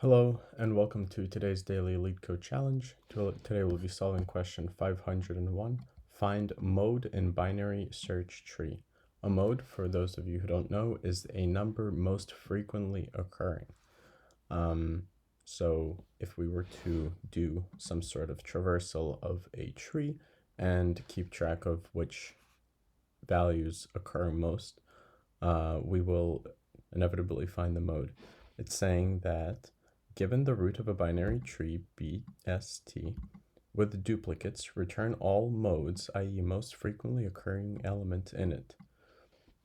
Hello and welcome to today's daily Leetcode challenge. Today we'll be solving question 501, find mode in binary search tree. A mode, for those of you who don't know, is a number most frequently occurring. So if we were to do some sort of traversal of a tree and keep track of which values occur most, we will inevitably find the mode. It's saying that given the root of a binary tree, BST, with duplicates, return all modes, i.e. most frequently occurring element in it.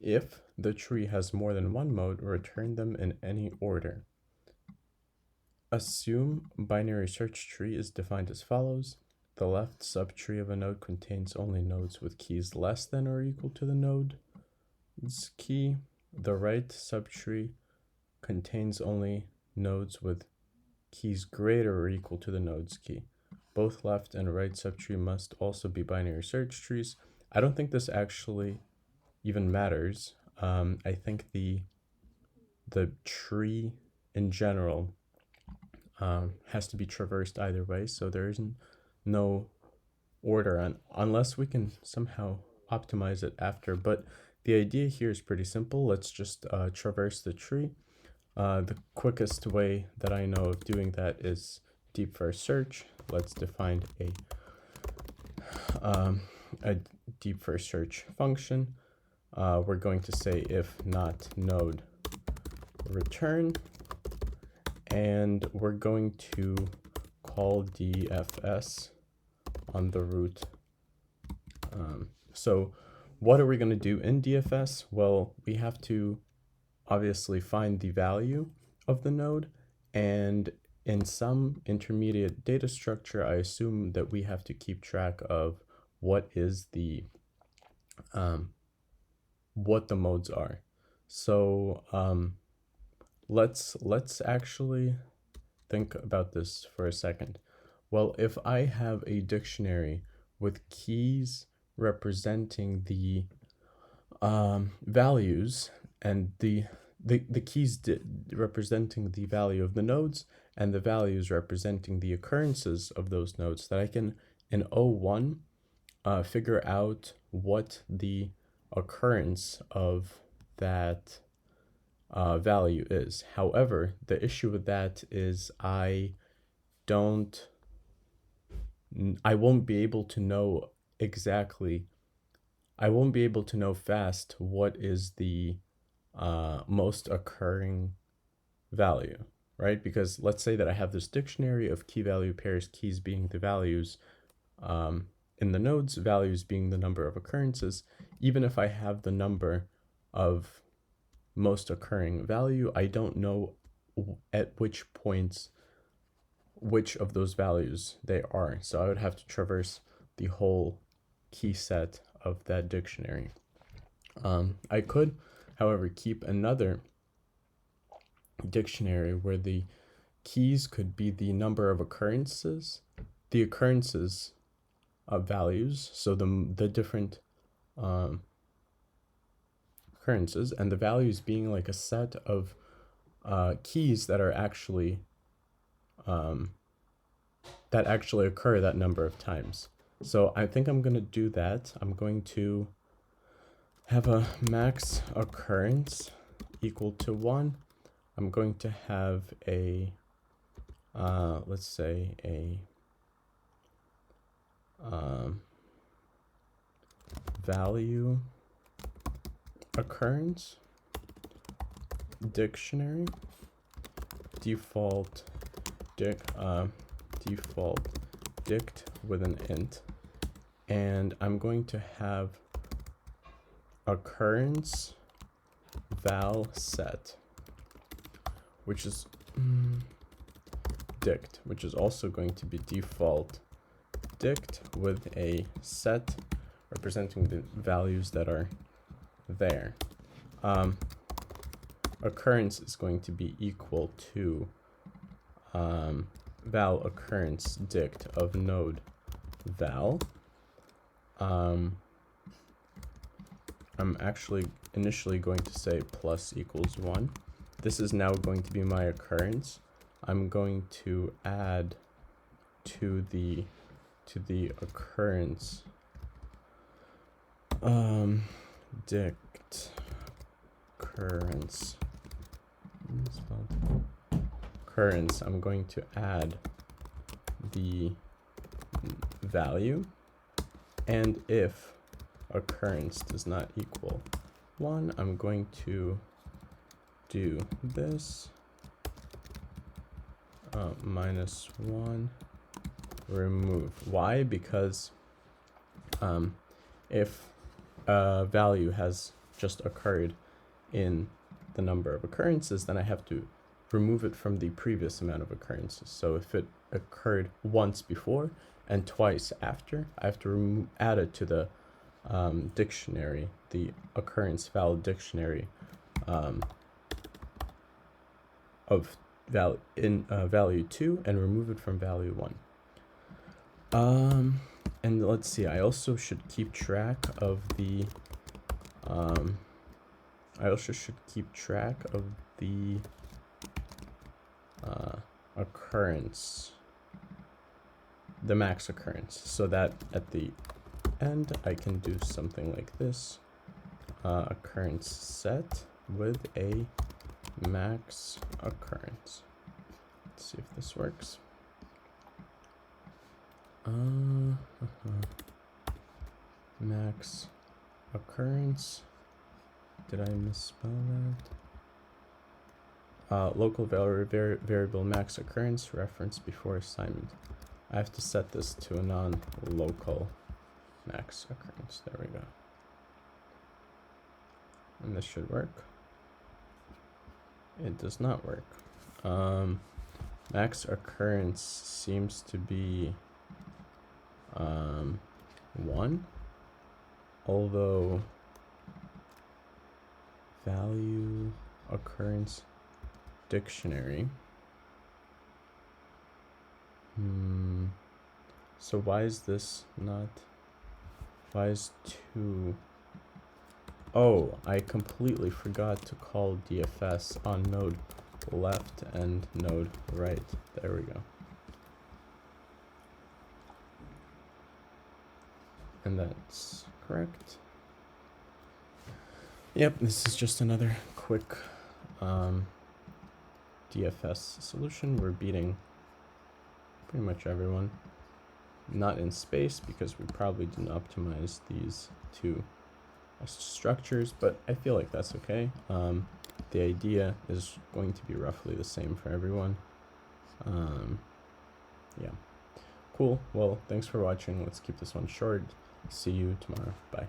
If the tree has more than one mode, return them in any order. Assume binary search tree is defined as follows. The left subtree of a node contains only nodes with keys less than or equal to the node's key. The right subtree contains only nodes with keys greater or equal to the node's key. Both left and right subtree must also be binary search trees. I don't think this actually even matters. I think the tree in general has to be traversed either way, so there isn't no order unless we can somehow optimize it after. But the idea here is pretty simple. Let's just traverse the tree. The quickest way that I know of doing that is deep first search. Let's define a deep first search function. We're going to say if not node return, and we're going to call DFS on the root. So what are we going to do in DFS? Well, we have to obviously find the value of the node, and in some intermediate data structure, I assume that we have to keep track of what is the what the modes are. So let's actually think about this for a second. Well, if I have a dictionary with keys representing the values and the keys representing the value of the nodes and the values representing the occurrences of those nodes, that I can in O1 figure out what the occurrence of that value is. However, the issue with that is I won't be able to know exactly, I won't be able to know fast what is the most occurring value, right? Because let's say that I have this dictionary of key value pairs, keys being the values in the nodes, values being the number of occurrences. Even if I have the number of most occurring value, I don't know at which points which of those values they are. So I would have to traverse the whole key set of that dictionary. I could, however, keep another dictionary where the keys could be the number of occurrences, the occurrences of values, so the different occurrences, and the values being like a set of keys that are actually occur that number of times. So I think I'm going to do that. I'm going to have a max occurrence equal to 1. I'm going to have a, let's say a value occurrence dictionary default dict with an int, and I'm going to have occurrence val set, which is dict, which is also going to be default dict with a set representing the values that are there. Occurrence is going to be equal to val occurrence dict of node val. I'm actually initially going to say plus equals 1. This is now going to be my occurrence. I'm going to add to the occurrence dict occurrence occurrence. I'm going to add the value, and if occurrence does not equal 1, I'm going to do this -1 remove. Why? Because if a value has just occurred in the number of occurrences, then I have to remove it from the previous amount of occurrences. So if it occurred once before and twice after, I have to add it to the dictionary, the occurrence valid dictionary of value 2, and remove it from value 1. And let's see, I also should keep track of the occurrence, the max occurrence, so that at the end I can do something like this: occurrence set with a max occurrence. Let's see if this works. Max occurrence. Did I misspell that? Local variable max occurrence reference before assignment. I have to set this to a non-local max occurrence. There we go. And this should work. It does not work. Max occurrence seems to be 1, although value occurrence dictionary. So why is this not? Why is 2? Oh, I completely forgot to call DFS on node left and node right. There we go. And that's correct. Yep, this is just another quick DFS solution. We're beating pretty much everyone. Not in space, because we probably didn't optimize these two structures, but I feel like that's okay. The idea is going to be roughly the same for everyone. Yeah, cool. Well, thanks for watching. Let's keep this one short. See you tomorrow. Bye.